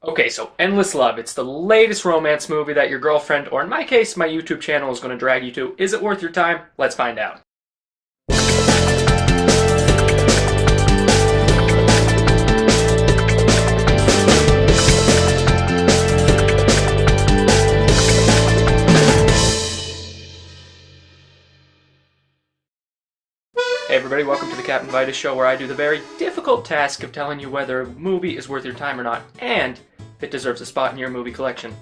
Okay, so Endless Love. It's the latest romance movie that your girlfriend, or in my case, my YouTube channel, is going to drag you to. Is it worth your time? Let's find out. Hey everybody, welcome to the Captain Vitus Show, where I do the very difficult task of telling you whether a movie is worth your time or not, and if it deserves a spot in your movie collection.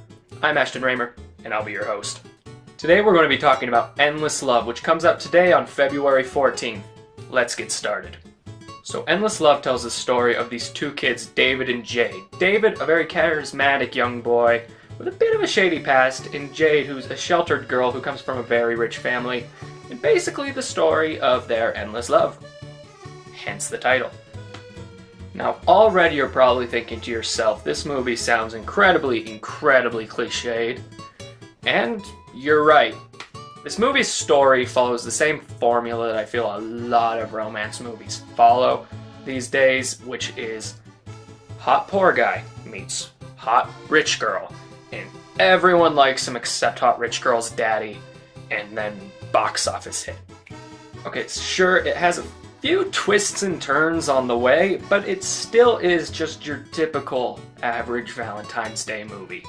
I'm Ashton Raymer, and I'll be your host. Today we're going to be talking about Endless Love, which comes out today on February 14th. Let's get started. So Endless Love tells the story of these two kids, David and Jade. David, a very charismatic young boy with a bit of a shady past, and Jade, who's a sheltered girl who comes from a very rich family, and basically the story of their endless love. Hence the title. Now, already you're probably thinking to yourself, this movie sounds incredibly cliched. And you're right. This movie's story follows the same formula that I feel a lot of romance movies follow these days, which is hot poor guy meets hot rich girl. And everyone likes him except hot rich girl's daddy, and then box office hit. Okay, sure, it has a few twists and turns on the way, but it still is just your typical average Valentine's Day movie,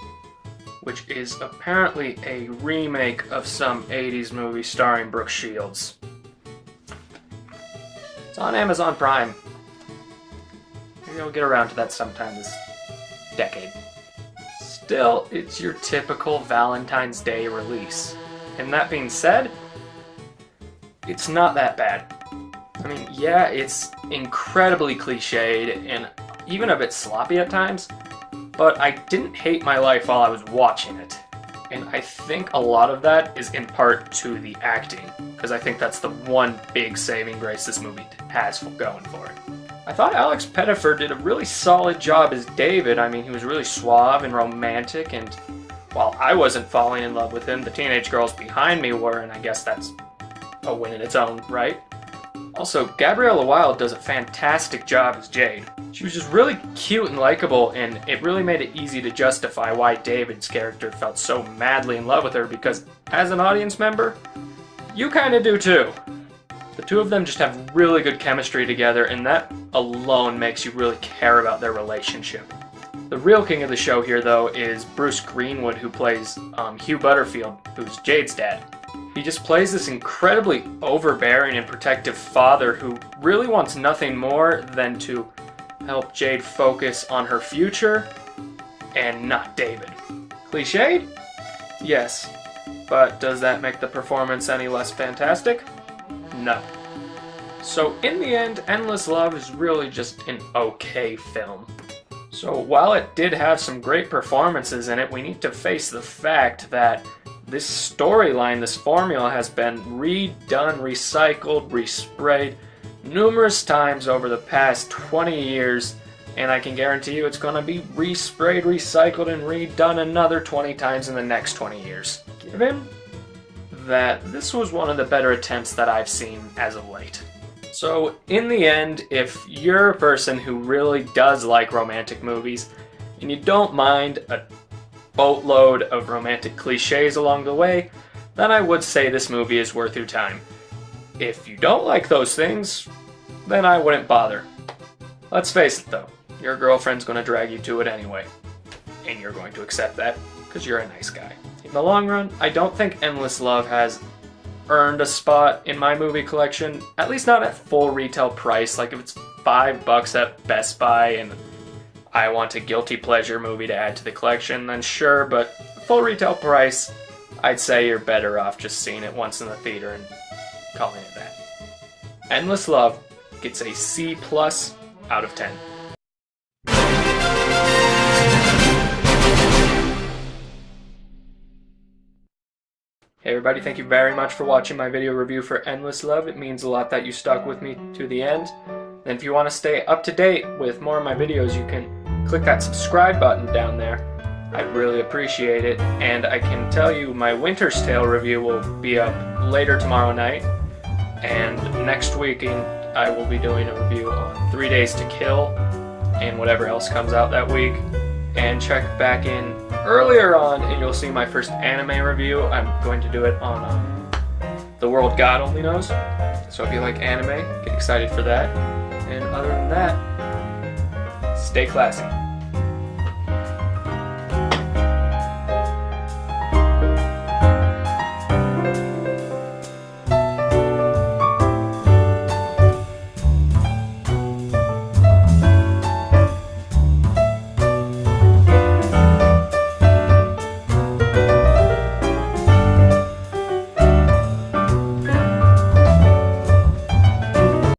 which is apparently a remake of some 80s movie starring Brooke Shields. It's on Amazon Prime. Maybe I'll get around to that sometime this decade. Still, it's your typical Valentine's Day release. And that being said, it's not that bad. I mean, yeah, it's incredibly cliched and even a bit sloppy at times, but I didn't hate my life while I was watching it. And I think a lot of that is in part to the acting, because I think that's the one big saving grace this movie has going for it. I thought Alex Pettyfer did a really solid job as David. I mean, he was really suave and romantic, and while I wasn't falling in love with him, the teenage girls behind me were, and I guess that's a win in its own right. Also, Gabriella Wilde does a fantastic job as Jade. She was just really cute and likable, and it really made it easy to justify why David's character felt so madly in love with her, because as an audience member, you kinda do too. The two of them just have really good chemistry together, and that alone makes you really care about their relationship. The real king of the show here, though, is Bruce Greenwood, who plays Hugh Butterfield, who's Jade's dad. He just plays this incredibly overbearing and protective father who really wants nothing more than to help Jade focus on her future and not David. Cliched? Yes. But does that make the performance any less fantastic? No. So in the end, Endless Love is really just an okay film. So while it did have some great performances in it, we need to face the fact that this storyline, this formula, has been redone, recycled, resprayed numerous times over the past 20 years, and I can guarantee you it's going to be resprayed, recycled, and redone another 20 times in the next 20 years. Given that this was one of the better attempts that I've seen as of late. So, in the end, if you're a person who really does like romantic movies, and you don't mind a boatload of romantic cliches along the way, then I would say this movie is worth your time. If you don't like those things, then I wouldn't bother. Let's face it though, your girlfriend's gonna drag you to it anyway. And you're going to accept that, because you're a nice guy. In the long run, I don't think Endless Love has earned a spot in my movie collection, at least not at full retail price. Like if it's $5 at Best Buy and I want a guilty pleasure movie to add to the collection, then sure, but full retail price, I'd say you're better off just seeing it once in the theater and calling it that. Endless Love gets a C+ out of 10. Hey everybody, thank you very much for watching my video review for Endless Love. It means a lot that you stuck with me to the end. And if you want to stay up to date with more of my videos, you can click that subscribe button down there. I'd really appreciate it. And I can tell you my Winter's Tale review will be up later tomorrow night. And next week I will be doing a review on 3 Days to Kill and whatever else comes out that week. And check back in earlier on and you'll see my first anime review. I'm going to do it on The World God Only Knows. So if you like anime, get excited for that. And other than that, stay classy.